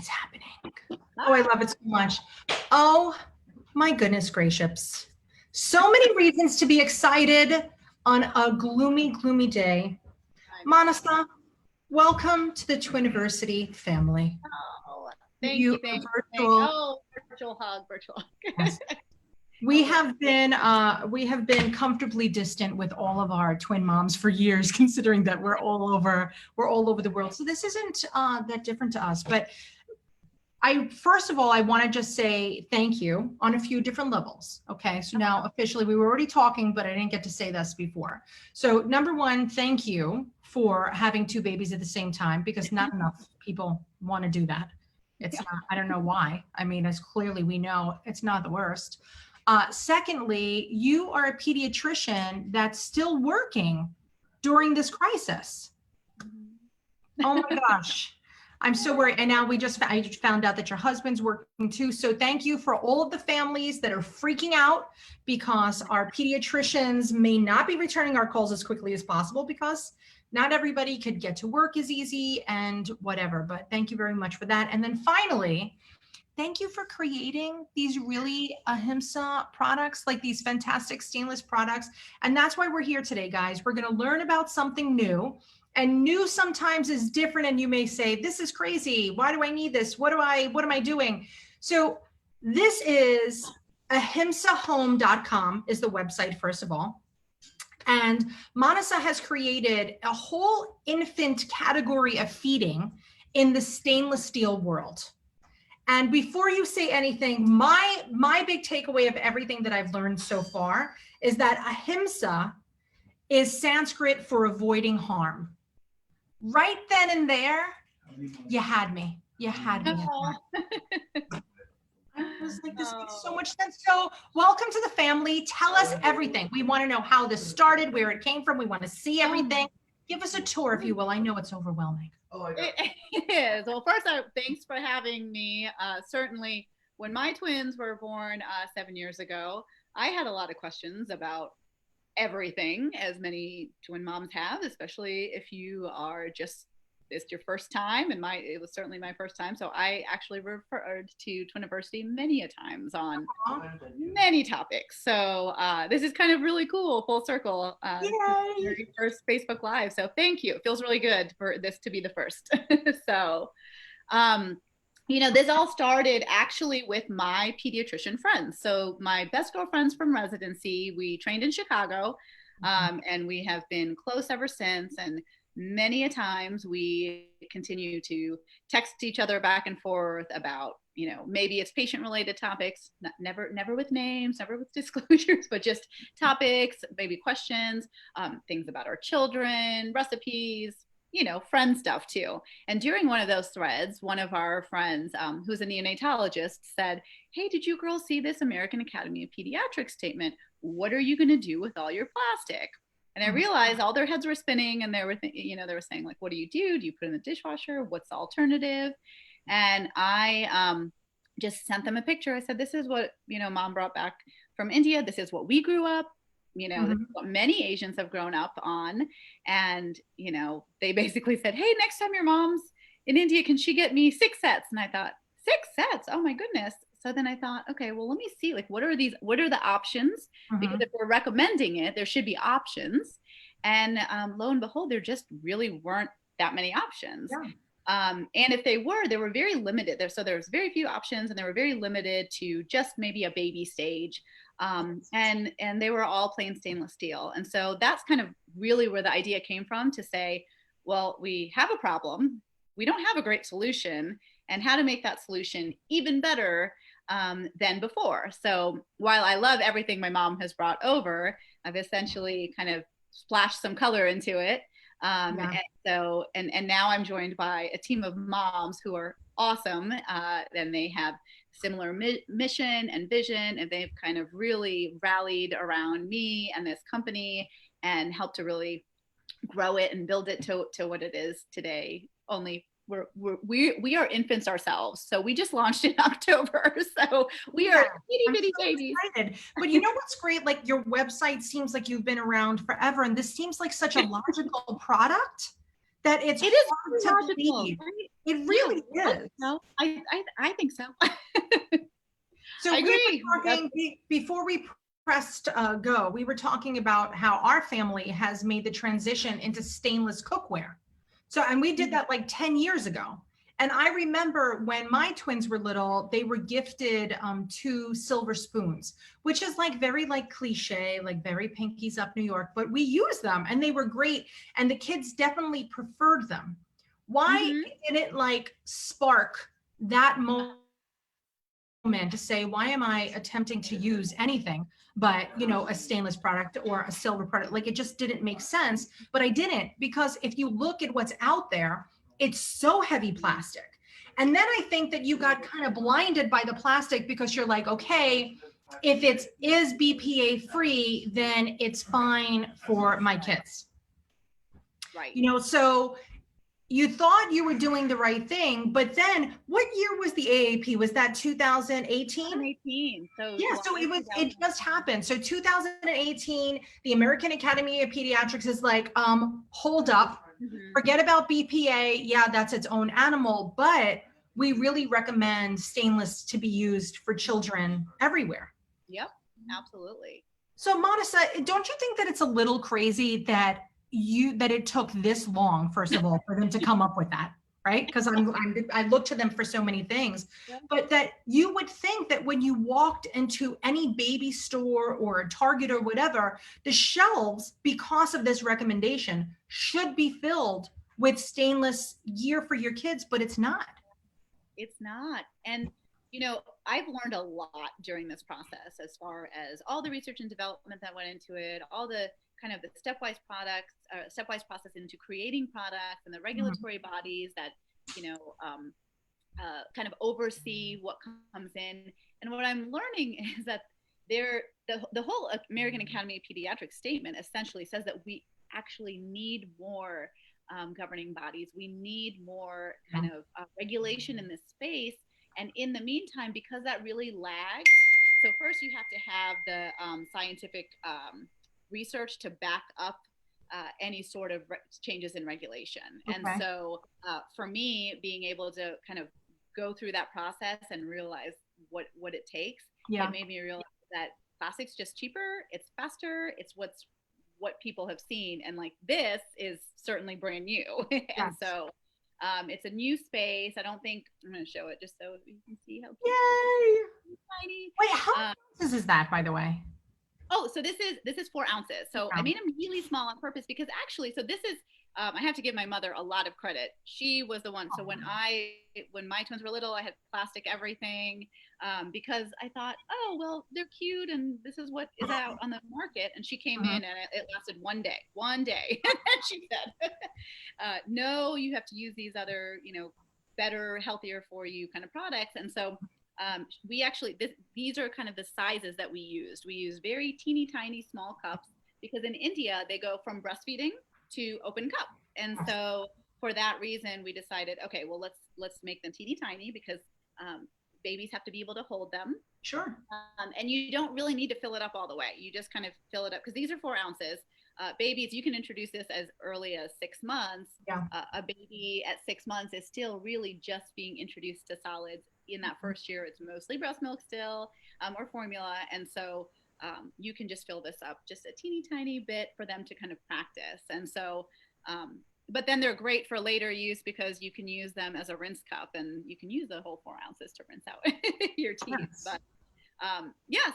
It's happening. Oh, I love it so much. Oh my goodness gracious. So many reasons to be excited on a gloomy, gloomy day. Manasa, welcome to the Twiniversity family. Oh, thank you. Oh, virtual hug, virtual hug. Yes. We have been comfortably distant with all of our twin moms for years, considering that we're all over the world. So this isn't that different to us. But first of all, I want to just say thank you on a few different levels. Okay, so now officially, we were already talking, but I didn't get to say this before. So number one, thank you for having two babies at the same time, because not enough people want to do that. It's not, I don't know why. I mean, as clearly we know, it's not the worst. Secondly, you are a pediatrician that's still working during this crisis. Oh my gosh. I'm so worried. And now I just found out that your husband's working too. So thank you for all of the families that are freaking out because our pediatricians may not be returning our calls as quickly as possible because not everybody could get to work as easy and whatever. But thank you very much for that. And then finally, thank you for creating these really Ahimsa products, like these fantastic stainless products. And that's why we're here today, guys. We're going to learn about something new. And new sometimes is different. And you may say, this is crazy. Why do I need this? What am I doing? So this is ahimsahome.com is the website, first of all. And Manasa has created a whole infant category of feeding in the stainless steel world. And before you say anything, my big takeaway of everything that I've learned so far is that ahimsa is Sanskrit for avoiding harm. Right then and there, you had me. You had me. I was like, this makes so much sense. So welcome to the family. Tell us everything. We want to know how this started, where it came from. We want to see everything. Give us a tour, if you will. I know it's overwhelming. It is. Well, first, thanks for having me. Certainly, when my twins were born 7 years ago, I had a lot of questions about everything, as many twin moms have, especially if you are it's your first time, and it was certainly my first time. So I actually referred to Twiniversity many a times on many topics. So this is kind of really cool, full circle. Your first Facebook Live. So thank you. It feels really good for this to be the first. So, this all started actually with my pediatrician friends. So my best girlfriends from residency, we trained in Chicago, and we have been close ever since. And many a times we continue to text each other back and forth about, maybe it's patient related topics, never with names, never with disclosures, but just topics, maybe questions, things about our children, recipes, friend stuff too. And during one of those threads, one of our friends, who's a neonatologist, said, hey, did you girls see this American Academy of Pediatrics statement? What are you going to do with all your plastic? And I realized all their heads were spinning, and they were saying, like, what do you do? Do you put it in the dishwasher? What's the alternative? And I just sent them a picture. I said, this is what, mom brought back from India. This is what we grew up. This is what many Asians have grown up on. And, they basically said, hey, next time your mom's in India, can she get me 6 sets? And I thought, 6 sets? Oh my goodness. So then I thought, okay, well, let me see, like, what are the options? Because if we're recommending it, there should be options. And lo and behold, there just really weren't that many options. Yeah. And if they were very limited. So there's very few options, and they were very limited to just maybe a baby stage. And they were all plain stainless steel. And so that's kind of really where the idea came from, to say, well, we have a problem. We don't have a great solution, and how to make that solution even better than before. So while I love everything my mom has brought over, I've essentially kind of splashed some color into it. And now I'm joined by a team of moms who are awesome. And they have similar mission and vision, and they've kind of really rallied around me and this company and helped to really grow it and build it to what it is today. Only we are infants ourselves. So we just launched in October. So we are itty bitty babies. Excited. But you know what's great? Like, your website seems like you've been around forever, and this seems like such a logical product that it's It is hard to logical, believe. right? It really is. No, I think so. So I we agree. were talking before we pressed go, we were talking about how our family has made the transition into stainless cookware. So, and we did that like 10 years ago. And I remember when my twins were little, they were gifted 2 silver spoons, which is like very like cliche, like very Pinkies Up New York, but we used them and they were great. And the kids definitely preferred them. Why didn't it like spark that moment to say, why am I attempting to use anything but, you know, a stainless product or a silver product? Like it just didn't make sense, but I didn't, because if you look at what's out there, it's so heavy plastic. And then I think that you got kind of blinded by the plastic because you're like, okay, if it is BPA free, then it's fine for my kids. Right. You know, so you thought you were doing the right thing, but then what year was the AAP? Was that 2018? 2018. So Yeah, so it just happened. So 2018, the American Academy of Pediatrics is like, hold up, forget about BPA. Yeah, that's its own animal, but we really recommend stainless to be used for children everywhere. Yep, absolutely. So Manasa, don't you think that it's a little crazy that it took this long, first of all, for them to come up with that, right? Because I look to them for so many things, but that you would think that when you walked into any baby store or a Target or whatever, the shelves, because of this recommendation, should be filled with stainless gear for your kids, but it's not. It's not. And you know, I've learned a lot during this process as far as all the research and development that went into it, all the kind of the stepwise process into creating products, and the regulatory bodies that, you know, kind of oversee what comes in. And what I'm learning is that the whole American Academy of Pediatrics statement essentially says that we actually need more governing bodies. We need more kind of regulation in this space. And in the meantime, because that really lags, so first you have to have the scientific research to back up any sort of changes in regulation. Okay. And so for me, being able to kind of go through that process and realize what it takes, it made me realize that plastic's just cheaper, it's faster, it's what people have seen, and like this is certainly brand new. And so it's a new space. I don't think I'm going to show it just so you can see how tiny. Wait, how many ounces is that, by the way? Oh, so this is 4 ounces. So I made them really small on purpose because actually, so this is I have to give my mother a lot of credit. She was the one. So when my twins were little, I had plastic everything because I thought, oh well, they're cute and this is what is out on the market. And she came in and it lasted one day. And she said, no, you have to use these other, you know, better, healthier for you kind of products. And so we actually these are kind of the sizes that we used. We use very teeny tiny small cups because in India they go from breastfeeding to open cup, and so for that reason we decided, okay, well let's make them teeny tiny because babies have to be able to hold them. Sure. And you don't really need to fill it up all the way. You just kind of fill it up because these are 4 ounces. Babies, you can introduce this as early as 6 months. A baby at 6 months is still really just being introduced to solids. In that first year, it's mostly breast milk still, or formula. And so you can just fill this up just a teeny tiny bit for them to kind of practice. And so, but then they're great for later use because you can use them as a rinse cup and you can use the whole 4 ounces to rinse out your teeth. But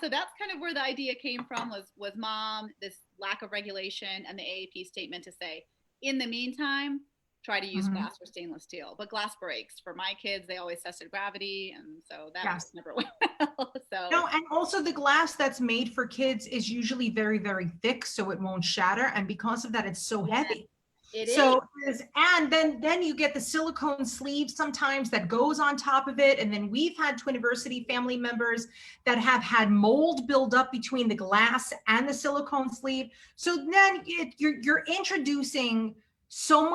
so that's kind of where the idea came from was mom, this lack of regulation and the AAP statement to say, in the meantime, try to use glass or stainless steel, but glass breaks. For my kids, they always tested gravity, and so that just never went well. So no, and also the glass that's made for kids is usually very, very thick, so it won't shatter, and because of that, it's so heavy. It is. And then you get the silicone sleeve sometimes that goes on top of it, and then we've had Twiniversity family members that have had mold build up between the glass and the silicone sleeve. So then you're introducing so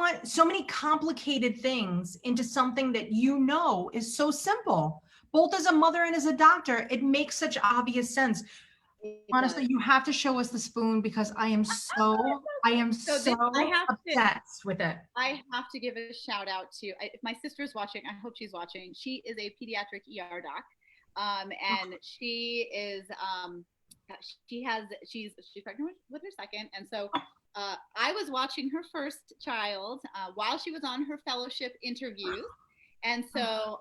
many complicated things into something that you know is so simple. Both as a mother and as a doctor, it makes such obvious sense. It does. Honestly, you have to show us the spoon because I am so So this, obsessed with it. I have to give a shout out to, if my sister's watching, I hope she's watching. She is a pediatric ER doc. And she is, she's pregnant with her second. And so I was watching her first child while she was on her fellowship interviews. And so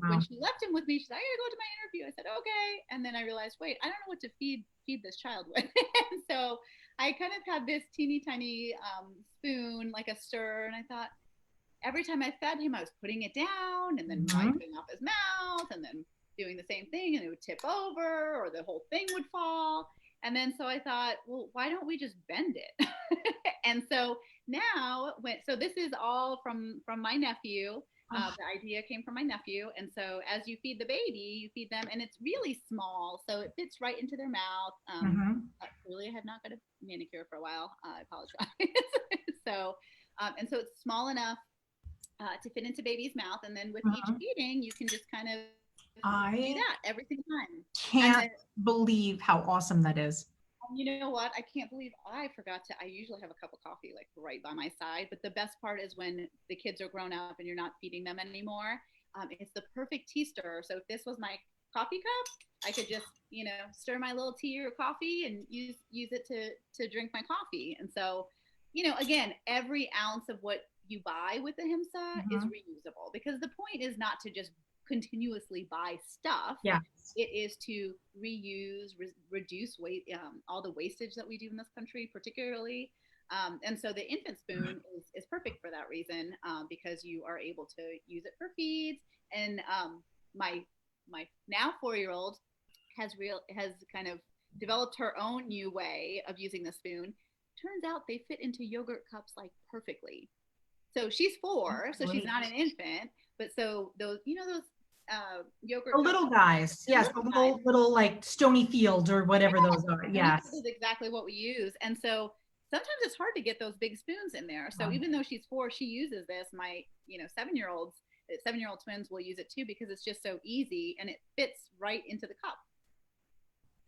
when she left him with me, she's like, I gotta go to my interview. I said, okay. And then I realized, wait, I don't know what to feed this child with. And so I kind of had this teeny tiny spoon, like a stir. And I thought every time I fed him, I was putting it down and then wiping off his mouth and then doing the same thing, and it would tip over or the whole thing would fall. And then so I thought, well, why don't we just bend it? And so now, so this is all from my nephew. The idea came from my nephew. And so as you feed the baby, you feed them, and it's really small, so it fits right into their mouth. Really, I have not got a manicure for a while. I apologize. So, and so it's small enough to fit into baby's mouth. And then with each feeding, you can just kind of do that every single time. Can't believe how awesome that is. You know what? I can't believe I forgot to. I usually have a cup of coffee like right by my side, but the best part is when the kids are grown up and you're not feeding them anymore. It's the perfect tea stirrer. So if this was my coffee cup, I could just, stir my little tea or coffee and use it to drink my coffee. And so, again, every ounce of what you buy with the Ahimsa is reusable, because the point is not to just continuously buy stuff. Yeah, it is to reuse, reduce weight, all the wastage that we do in this country, particularly. And so the infant spoon is perfect for that reason, because you are able to use it for feeds. And my now 4-year-old has kind of developed her own new way of using the spoon. Turns out they fit into yogurt cups like perfectly. So she's 4, so she's not an infant, but so those yogurt, the little guys, yes, the little like Stony Field or whatever those are. Yes, this is exactly what we use. And so sometimes it's hard to get those big spoons in there. So even though she's 4, she uses this. My 7-year-old twins will use it too, because it's just so easy and it fits right into the cup.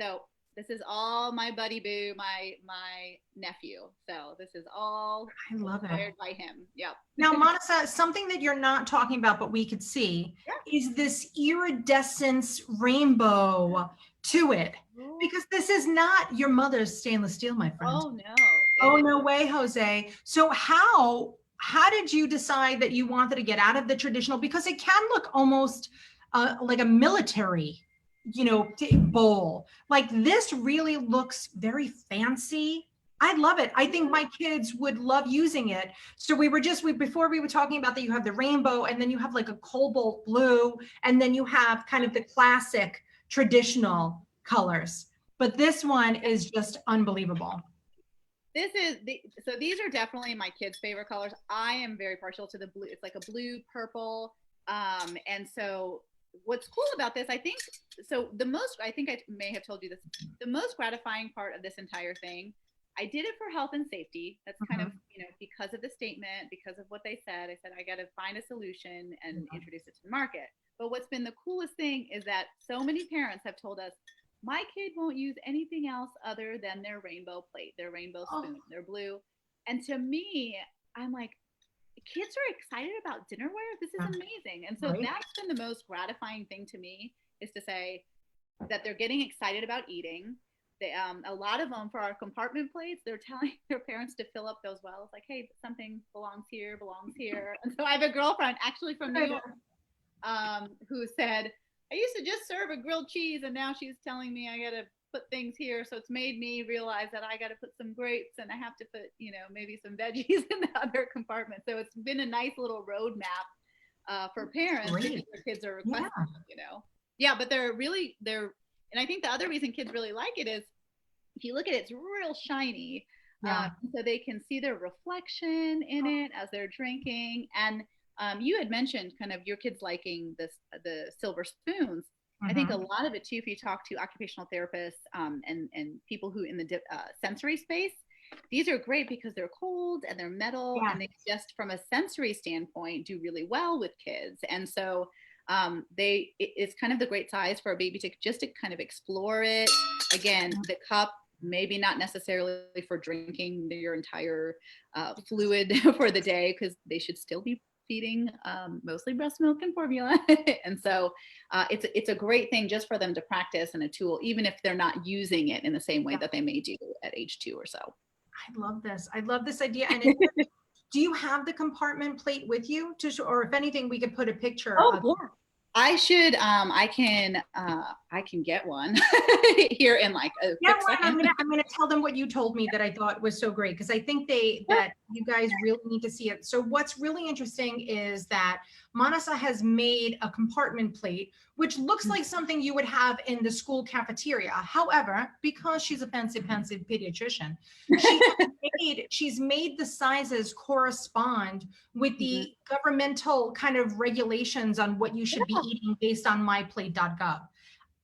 So this is all my buddy boo, my nephew. So this is all inspired by him. Yep. Now, Manasa, something that you're not talking about, but we could see, is this iridescence rainbow to it. Because this is not your mother's stainless steel, my friend. Oh, no. Oh, no way, Jose. So how did you decide that you wanted to get out of the traditional? Because it can look almost like a military bowl. Like this really looks very fancy. I love it. I think my kids would love using it. So before we were talking about that you have the rainbow, and then you have like a cobalt blue, and then you have kind of the classic traditional colors. But this one is just unbelievable. So these are definitely my kids' favorite colors. I am very partial to the blue. It's like a blue purple. And so what's cool about this, I think I may have told you this, the most gratifying part of this entire thing, I did it for health and safety. That's kind of, because of the statement, because of what they said. I said, I got to find a solution and introduce it to the market. But what's been the coolest thing is that so many parents have told us, my kid won't use anything else other than their rainbow plate, their rainbow spoon, their blue. And to me, I'm like, kids are excited about dinnerware. This is amazing. And so that's been the most gratifying thing to me, is to say that they're getting excited about eating. They, a lot of them, for our compartment plates, they're telling their parents to fill up those wells, like, hey, something belongs here. And so I have a girlfriend actually from New York who said, I used to just serve a grilled cheese, and now she's telling me I got to put things here. So it's made me realize that I got to put some grapes, and I have to put, maybe some veggies in the other compartment. So it's been a nice little roadmap for parents because their kids are requesting, Yeah, but and I think the other reason kids really like it is, if you look at it, it's real shiny. So they can see their reflection in it as they're drinking. And you had mentioned kind of your kids liking the silver spoons. I think a lot of it too, if you talk to occupational therapists and people who in the sensory space, these are great because they're cold and they're metal, and they just from a sensory standpoint do really well with kids. And so It's kind of the great size for a baby to just to kind of explore it. Again, the cup, maybe not necessarily for drinking your entire fluid for the day, because they should still be feeding mostly breast milk and formula. And so it's a great thing just for them to practice, and a tool, even if they're not using it in the same way that they may do at age 2 or so. I love this. I love this idea. And do you have the compartment plate with you to show, or if anything, we could put a picture of yeah. I should, I can get one here in like a quick second. I'm gonna tell them what you told me that I thought was so great, because I think that you guys really need to see it. So what's really interesting is that Manasa has made a compartment plate, which looks like something you would have in the school cafeteria. However, because she's a fancy pediatrician, she's made the sizes correspond with the governmental kind of regulations on what you should be eating based on myplate.gov.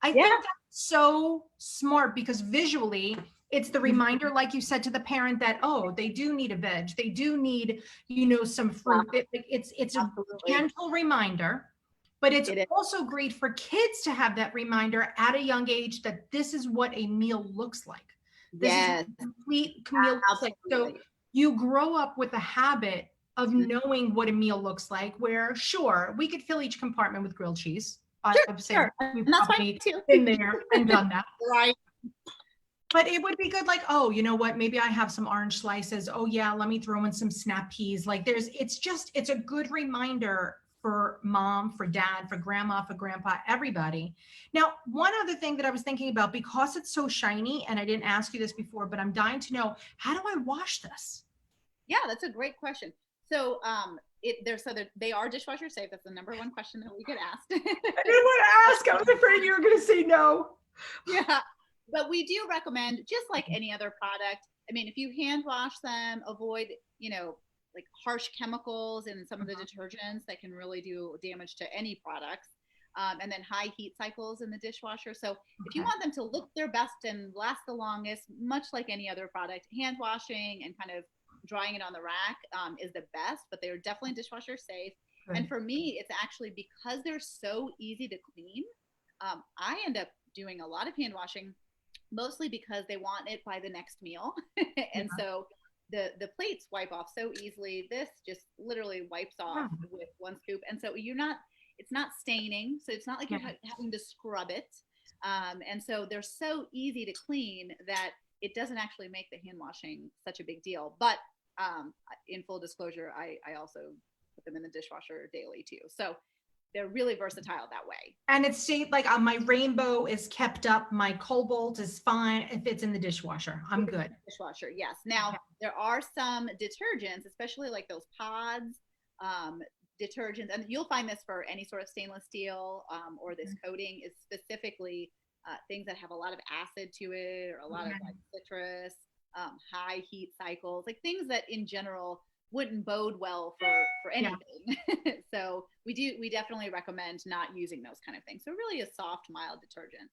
I think that's so smart, because visually it's the reminder, like you said, to the parent that, oh, they do need a veg, they do need, some fruit. It's a gentle reminder, but it's also great for kids to have that reminder at a young age that this is what a meal looks like. This is a complete meal looks like. So you grow up with a habit of knowing what a meal looks like, where sure, we could fill each compartment with grilled cheese. Sure. We've That's probably fine too. been there and done that. Right. But it would be good, like, oh, you know what? Maybe I have some orange slices. Oh yeah, let me throw in some snap peas. Like it's a good reminder for mom, for dad, for grandma, for grandpa, everybody. Now, one other thing that I was thinking about, because it's so shiny, and I didn't ask you this before, but I'm dying to know, how do I wash this? Yeah, that's a great question. So they are dishwasher safe. That's the number one question that we get asked. I didn't want to ask. I was afraid you were going to say no. Yeah, but we do recommend, just like any other product. I mean, if you hand wash them, avoid, like harsh chemicals in some of the detergents that can really do damage to any products. And then high heat cycles in the dishwasher. So if you want them to look their best and last the longest, much like any other product, hand washing and kind of drying it on the rack is the best, but they're definitely dishwasher safe. Right. And for me, it's actually because they're so easy to clean. I end up doing a lot of hand washing, mostly because they want it by the next meal. And so the plates wipe off so easily. This just literally wipes off with one scoop. And so it's not staining. So it's not like you're having to scrub it. And so they're so easy to clean that it doesn't actually make the hand washing such a big deal. But in full disclosure, I also put them in the dishwasher daily too. So they're really versatile that way. And it's like my rainbow is kept up. My cobalt is fine if it's in the dishwasher. I'm good. Dishwasher, yes. Now, there are some detergents, especially like those pods, detergents, and you'll find this for any sort of stainless steel or this coating is specifically things that have a lot of acid to it, or a lot of like citrus, high heat cycles, like things that in general wouldn't bode well for anything. So we definitely recommend not using those kind of things. So really a soft, mild detergent.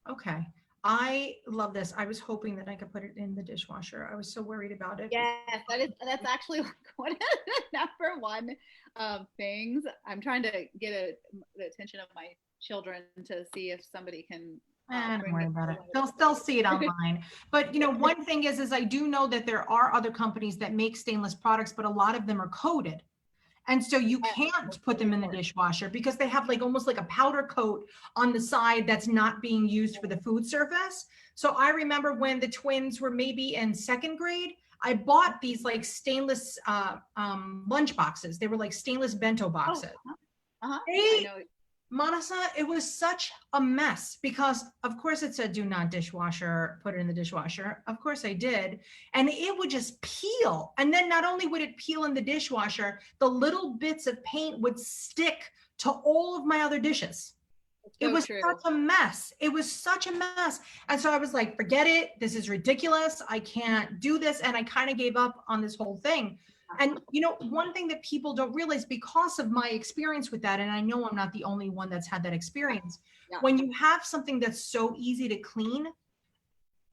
Okay. I love this. I was hoping that I could put it in the dishwasher. I was so worried about it. Yes, that's actually one of the number one things. I'm trying to get the attention of my children to see if somebody can don't worry about it. They'll see it online. But one thing is I do know that there are other companies that make stainless products, but a lot of them are coated. And so you can't put them in the dishwasher because they have like almost like a powder coat on the side that's not being used for the food surface. So I remember when the twins were maybe in second grade, I bought these like stainless lunch boxes. They were like stainless bento boxes. I know. Manasa, it was such a mess because of course it said do not dishwasher, put it in the dishwasher. Of course I did. And it would just peel. And then not only would it peel in the dishwasher, the little bits of paint would stick to all of my other dishes. It was such a mess. It was such a mess. And so I was like, forget it. This is ridiculous. I can't do this. And I kind of gave up on this whole thing. And one thing that people don't realize because of my experience with that, and I know I'm not the only one that's had that experience, when you have something that's so easy to clean,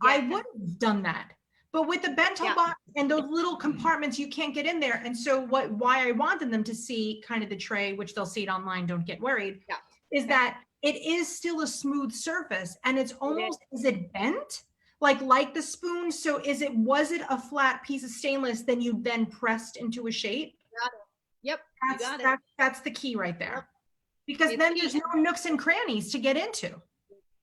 I would have done that. But with the bento Yeah. box and those little compartments, you can't get in there. And so why I wanted them to see kind of the tray, which they'll see it online, don't get worried, Yeah. is Okay. that it is still a smooth surface, and it's almost, It is it bent? Like the spoon? So was it a flat piece of stainless, then you then pressed into a shape? got it. Yep. You That's, got it. that's the key right Yep. there. Because It's then key. there's no nooks and crannies to get into.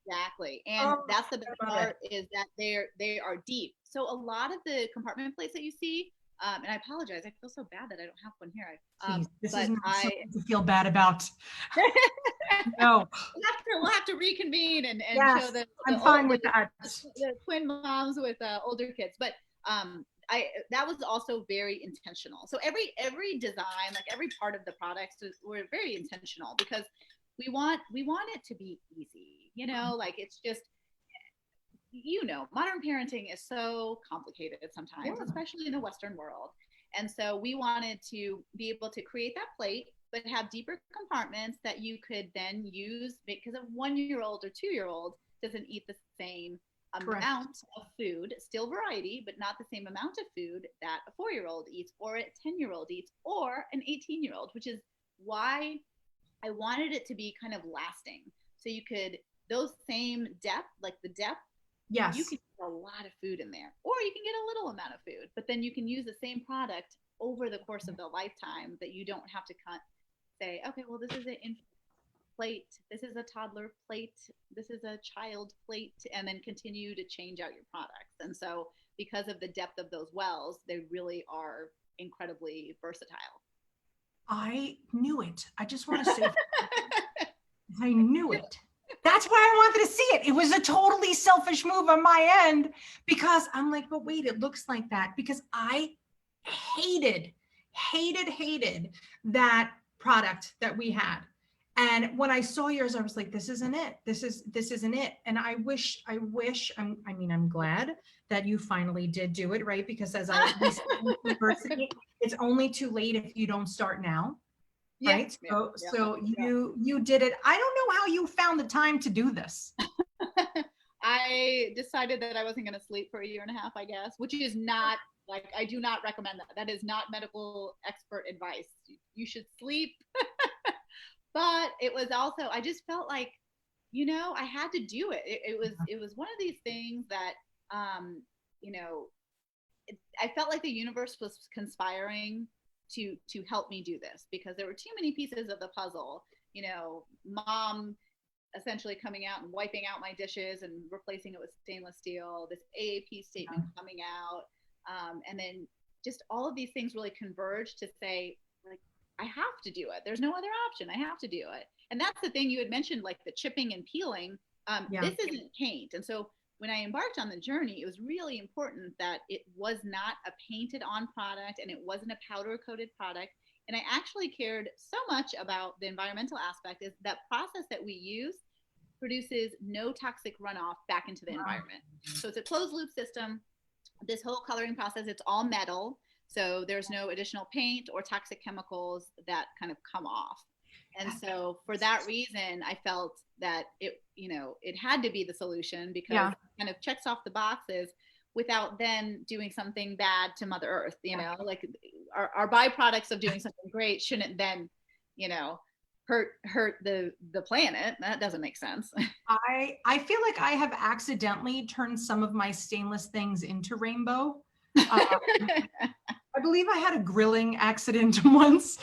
Exactly. And Oh, that's the best I love part is that they are deep. So a lot of the compartment plates that you see, and I apologize, I feel so bad that I don't have one here. Jeez, this But is not something to feel bad about. No. we'll have to reconvene and Yes, show I'm fine with that. the twin moms with older kids. But that was also very intentional. So every design, like every part of the products, were very intentional because we want it to be easy. You know, like it's just, you know, modern parenting is so complicated sometimes, especially in the Western world. And so we wanted to be able to create that plate, but have deeper compartments that you could then use, because a 1-year-old or 2-year-old doesn't eat the same amount of food, still variety, but not the same amount of food that a 4-year-old eats, or a 10-year-old eats, or an 18-year-old, which is why I wanted it to be kind of lasting. So you could, those same depth, like the depth, Yes. you can get a lot of food in there, or you can get a little amount of food, but then you can use the same product over the course of the lifetime, that you don't have to say, okay, well, this is an infant plate, this is a toddler plate, this is a child plate, and then continue to change out your products. And so because of the depth of those wells, they really are incredibly versatile. I knew it. I just want to say, I knew it. That's why I wanted to see it. It was a totally selfish move on my end, because I'm like, but wait, it looks like that, because I hated that product that we had. And when I saw yours, I was like, this isn't it. This isn't it. And I wish, I'm glad that you finally did do it, right? Because as I said in university, it's only too late if you don't start now. Right. So you did it. I don't know how you found the time to do this. I decided that I wasn't going to sleep for 1.5 years, I guess, which is not, like, I do not recommend that. That is not medical expert advice. You should sleep. But it was also, I just felt like, you know, I had to do it. It was one of these things that, you know, I felt like the universe was conspiring to help me do this, because there were too many pieces of the puzzle. You know, mom essentially coming out and wiping out my dishes and replacing it with stainless steel, this AAP statement coming out, and then just all of these things really converged to say, like, I have to do it. There's no other option. I have to do it. And that's the thing you had mentioned, like the chipping and peeling. This isn't paint. And so when I embarked on the journey, it was really important that it was not a painted on product, and it wasn't a powder coated product. And I actually cared so much about the environmental aspect, is that process that we use produces no toxic runoff back into the environment. So it's a closed loop system. This whole coloring process, it's all metal. So there's no additional paint or toxic chemicals that kind of come off. And so for that reason, I felt that it, you know, it had to be the solution, because it kind of checks off the boxes without then doing something bad to Mother Earth. You know, like our byproducts of doing something great shouldn't then, you know, hurt the planet. That doesn't make sense. I feel like I have accidentally turned some of my stainless things into rainbow. I believe I had a grilling accident once.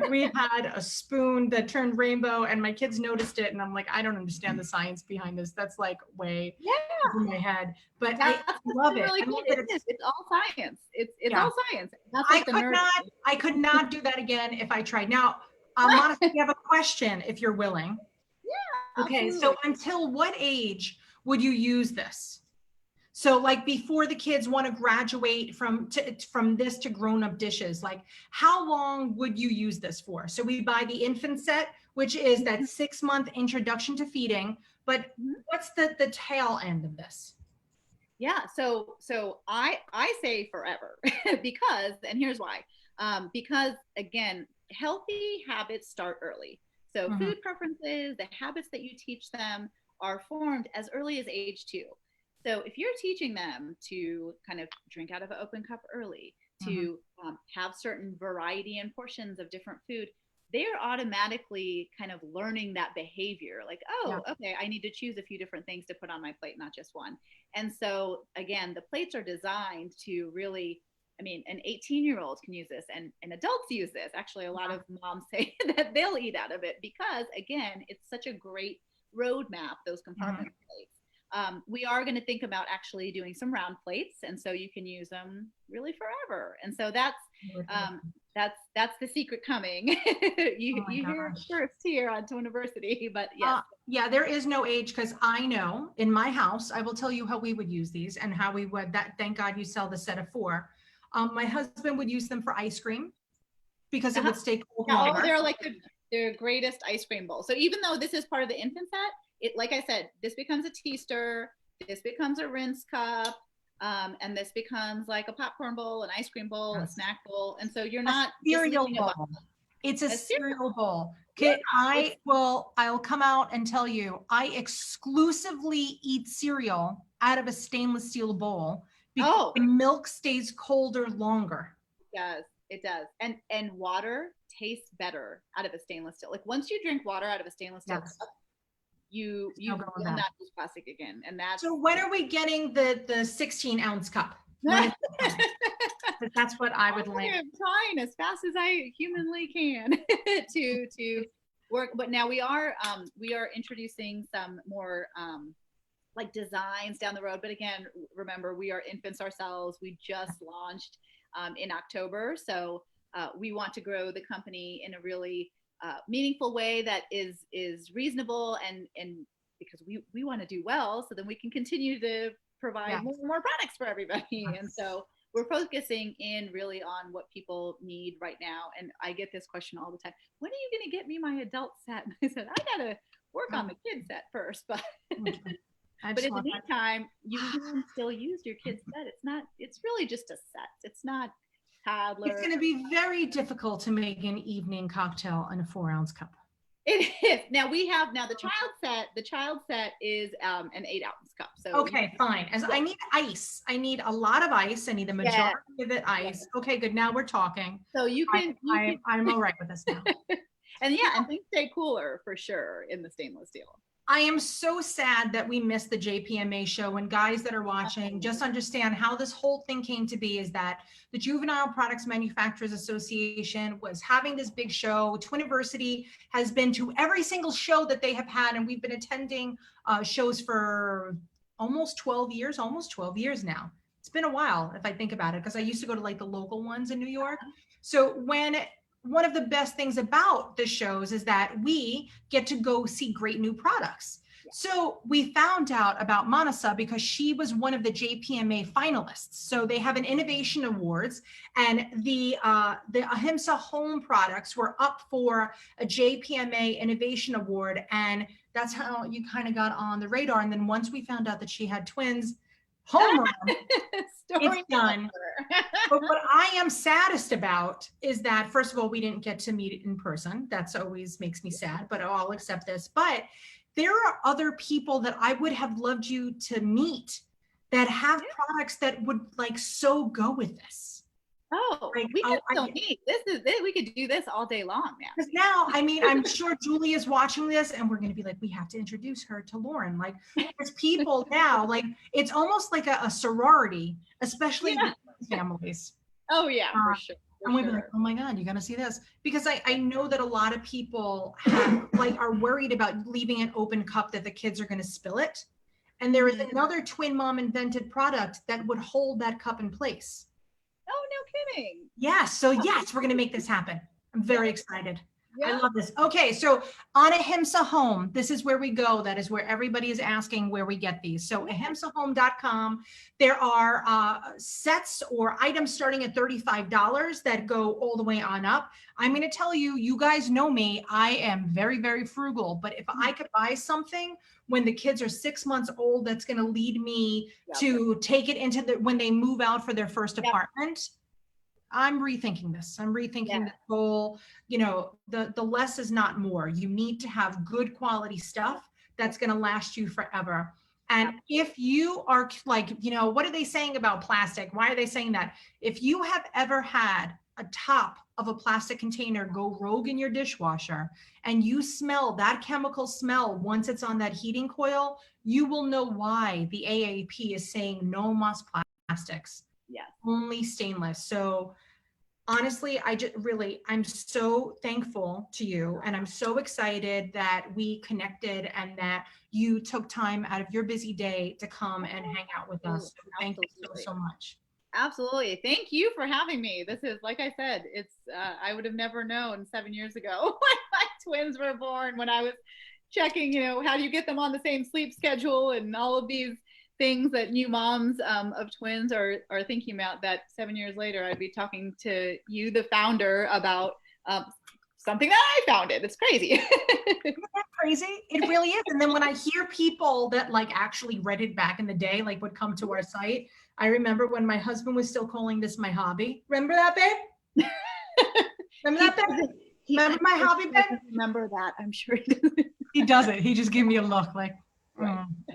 We had a spoon that turned rainbow, and my kids noticed it, and I'm like, I don't understand the science behind this. That's like way over my head. But I love it. Really cool. It's all science. It's all science. I could not do that again if I tried. Now, Manasa, you have a question if you're willing. Yeah. Okay. Absolutely. So until what age would you use this? So like before the kids want to graduate from this to grown-up dishes, like how long would you use this for? So we buy the infant set, which is that 6-month introduction to feeding, but what's the tail end of this? Yeah, so I say forever because, and here's why, because again, healthy habits start early. So food preferences, the habits that you teach them, are formed as early as age 2. So if you're teaching them to kind of drink out of an open cup early, to have certain variety and portions of different food, they're automatically kind of learning that behavior. Like, Yeah. oh, okay, I need to choose a few different things to put on my plate, not just one. And so, again, the plates are designed to really, I mean, an 18-year-old can use this and adults use this. Actually, a lot of moms say that they'll eat out of it because, again, it's such a great roadmap, those compartment plates. We are going to think about actually doing some round plates, and so you can use them really forever. And so that's the secret coming. you Oh my you hear it gosh. first here on Twiniversity, but yes. Yeah, there is no age because I know in my house, I will tell you how we would use these and how we would that. Thank God you sell the set of four. My husband would use them for ice cream because it Uh-huh. would stay cold Yeah, oh, longer. they're like the greatest ice cream bowl. So even though this is part of the infant set, it, like I said, this becomes a tea stir, this becomes a rinse cup, and this becomes like a popcorn bowl, an ice cream bowl, a Yes. snack bowl, and so you're A not just cereal leaving bowl. It's a a cereal. cereal bowl. Yeah, Okay, I'll come out and tell you, I exclusively eat cereal out of a stainless steel bowl because oh, the milk stays colder longer. it does. It does. And water tastes better out of a stainless steel. Like once you drink water out of a stainless steel Yes. cup, you No will going back. not use plastic again. And that's So when are we getting the 16-ounce cup? When is it coming? 'Cause that's what I would like. I'm trying as fast as I humanly can to work. But now we are introducing some more like designs down the road. But again, remember we are infants ourselves. We just launched in October, so we want to grow the company in a really meaningful way that is reasonable and because we want to do well, so then we can continue to provide more and more products for everybody. And so we're focusing in really on what people need right now. And I get this question all the time: when are you going to get me my adult set? And I said, I gotta work on the kid set first, but but in the meantime, you can still use your kid's set. It's really just a set. It's not toddler. It's going to be very difficult to make an evening cocktail in a 4-ounce cup. It is. Now we have the child set. The child set is an 8-ounce cup. So okay, fine. As I need ice. I need a lot of ice. I need the majority of it ice. Okay, good. Now we're talking. So I'm all right with this now. And things stay cooler for sure in the stainless steel. I am so sad that we missed the JPMA show, and guys that are watching, just understand how this whole thing came to be is that the Juvenile Products Manufacturers Association was having this big show. Twiniversity has been to every single show that they have had, and we've been attending shows for almost 12 years now. It's been a while if I think about it, because I used to go to like the local ones in New York. So one of the best things about the shows is that we get to go see great new products. So we found out about Manasa because she was one of the JPMA finalists. So they have an innovation awards, and the Ahimsa home products were up for a JPMA innovation award. And that's how you kind of got on the radar. And then once we found out that she had twins, home run, it's done. But what I am saddest about is that, first of all, we didn't get to meet it in person. That's always makes me sad, but I'll accept this. But there are other people that I would have loved you to meet that have products that would like so go with this. Oh, like, we can still meet. We could do this all day long now. Because now, I mean, I'm sure Julie is watching this, and we're going to be like, we have to introduce her to Lauren. Like, there's people now, like, it's almost like a sorority, especially with families. Oh yeah, for sure. And we'd be like, oh my God, you're going to see this. Because I know that a lot of people have, like, are worried about leaving an open cup that the kids are going to spill it. And there is another Twin Mom invented product that would hold that cup in place. Oh, no kidding. Yes. So yes, we're going to make this happen. I'm very excited. I love this. Okay. So on Ahimsa Home, this is where we go. That is where everybody is asking where we get these. So ahimsahome.com, there are sets or items starting at $35 that go all the way on up. I'm going to tell you, you guys know me. I am very, very frugal, but if I could buy something when the kids are 6 months old, that's going to lead me to take it into when they move out for their first apartment. I'm rethinking this. I'm rethinking the whole, the less is not more. You need to have good quality stuff that's going to last you forever. And if you are like, you know, what are they saying about plastic? Why are they saying that? If you have ever had a top of a plastic container go rogue in your dishwasher and you smell that chemical smell once it's on that heating coil, you will know why the AAP is saying no moss plastics, only stainless. So honestly, I'm so thankful to you, and I'm so excited that we connected and that you took time out of your busy day to come and hang out with us. So thank you so much. Absolutely. Thank you for having me. This is, like I said, it's, I would have never known 7 years ago when my twins were born, when I was checking, you know, how do you get them on the same sleep schedule and all of these things that new moms of twins are thinking about, that 7 years later, I'd be talking to you, the founder, about something that I founded. It's crazy. Isn't that crazy? It really is. And then when I hear people that like actually read it back in the day, like would come to our site, I remember when my husband was still calling this my hobby. Remember that, babe? Remember that, babe? Remember my hobby, babe? Remember that. I'm sure he doesn't. He doesn't. He just gave me a look like,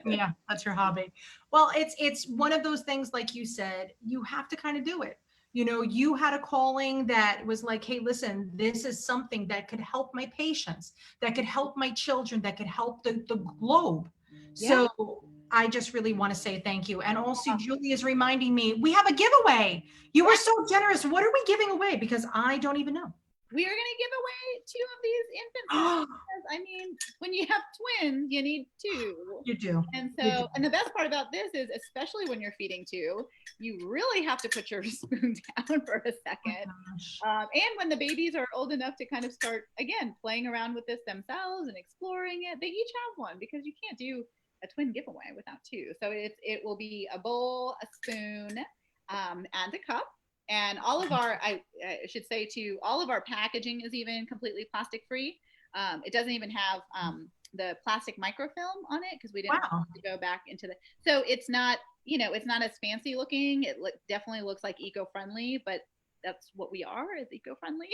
yeah, that's your hobby. Well, it's one of those things, like you said, you have to kind of do it. You know, you had a calling that was like, hey, listen, this is something that could help my patients, that could help my children, that could help the globe. Yeah. So I just really want to say thank you. And also, Julie is reminding me, we have a giveaway. You were so generous. What are we giving away? Because I don't even know. We are going to give away 2 of these infants. I mean, when you have twins, you need 2. You do. And so, and the best part about this is, especially when you're feeding 2, you really have to put your spoon down for a second. And when the babies are old enough to kind of start, again, playing around with this themselves and exploring it, they each have one, because you can't do a twin giveaway without 2. So it will be a bowl, a spoon, and a cup. And all of our, I should say too, all of our packaging is even completely plastic free. It doesn't even have the plastic microfilm on it, because we didn't want to go back into the, so it's not, you know, it's not as fancy looking. It definitely looks like eco-friendly, but that's what we are, is eco-friendly.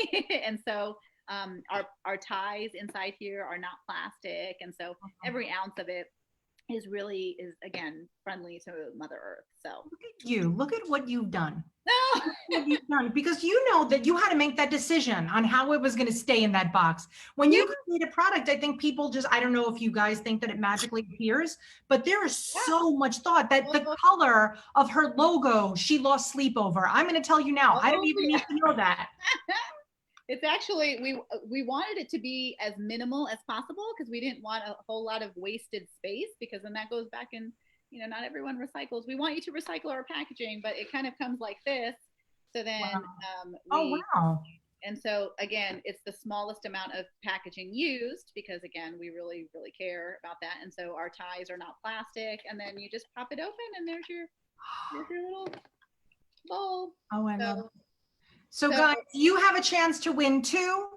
And so our ties inside here are not plastic. And so every ounce of it is again friendly to Mother Earth. So look at what you've done. What you've done, because you know that you had to make that decision on how it was going to stay in that box. When you create a product, I think people just, I don't know if you guys think that it magically appears, but there is so much thought that the color of her logo, she lost sleep over. I'm going to tell you now, I don't even need to know that. It's actually, we wanted it to be as minimal as possible, because we didn't want a whole lot of wasted space, because then that goes back in, you know, not everyone recycles. We want you to recycle our packaging, but it kind of comes like this. So then, and so again, it's the smallest amount of packaging used, because again, we really, really care about that. And so our ties are not plastic, and then you just pop it open and there's your little bowl. Oh, I love it. So guys, you have a chance to win too.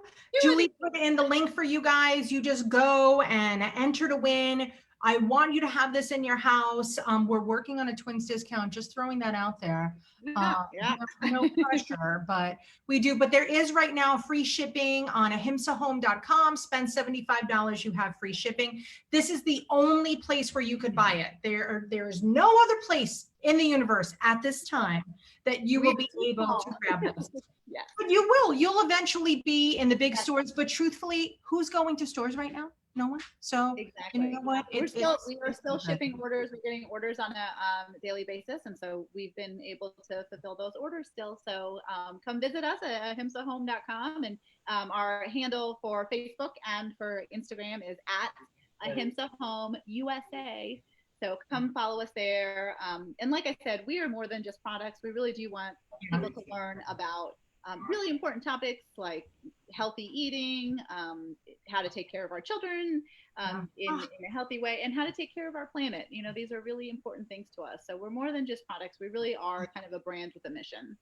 Julie put in the link for you guys. You just go and enter to win. I want you to have this in your house. We're working on a twins discount, just throwing that out there. No pressure, but we do. But there is right now free shipping on ahimsahome.com. Spend $75, you have free shipping. This is the only place where you could buy it. There is no other place in the universe at this time that you will be able to grab this. Yes. But you will. You'll eventually be in the big stores. But truthfully, who's going to stores right now? No one. So exactly. You know what? We are still shipping orders. We're getting orders on a daily basis, and so we've been able to fulfill those orders still. So come visit us at ahimsahome.com, and our handle for Facebook and for Instagram is at Ahimsa Home USA. So come follow us there. And like I said, we are more than just products. We really do want people to learn about really important topics like healthy eating, how to take care of our children in a healthy way, and how to take care of our planet. You know, these are really important things to us. So we're more than just products. We really are kind of a brand with a mission.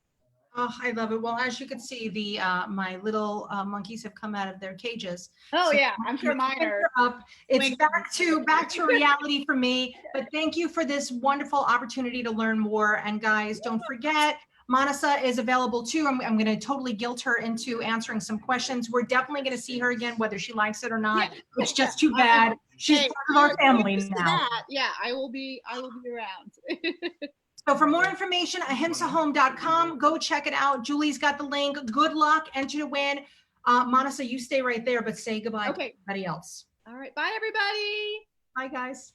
Oh, I love it. Well, as you can see, the my little monkeys have come out of their cages. Oh, so yeah, I'm sure mine are up. It's back to reality for me. But thank you for this wonderful opportunity to learn more. And guys, don't forget, Manasa is available too. I'm going to totally guilt her into answering some questions. We're definitely going to see her again, whether she likes it or not. It's just too bad. She's Hey, part of our family used to now. that. Yeah, I will be around. So for more information, ahimsahome.com, go check it out. Julie's got the link. Good luck, enter to win. Manasa, you stay right there, but say goodbye Okay. to everybody else. All right. Bye, everybody. Bye, guys.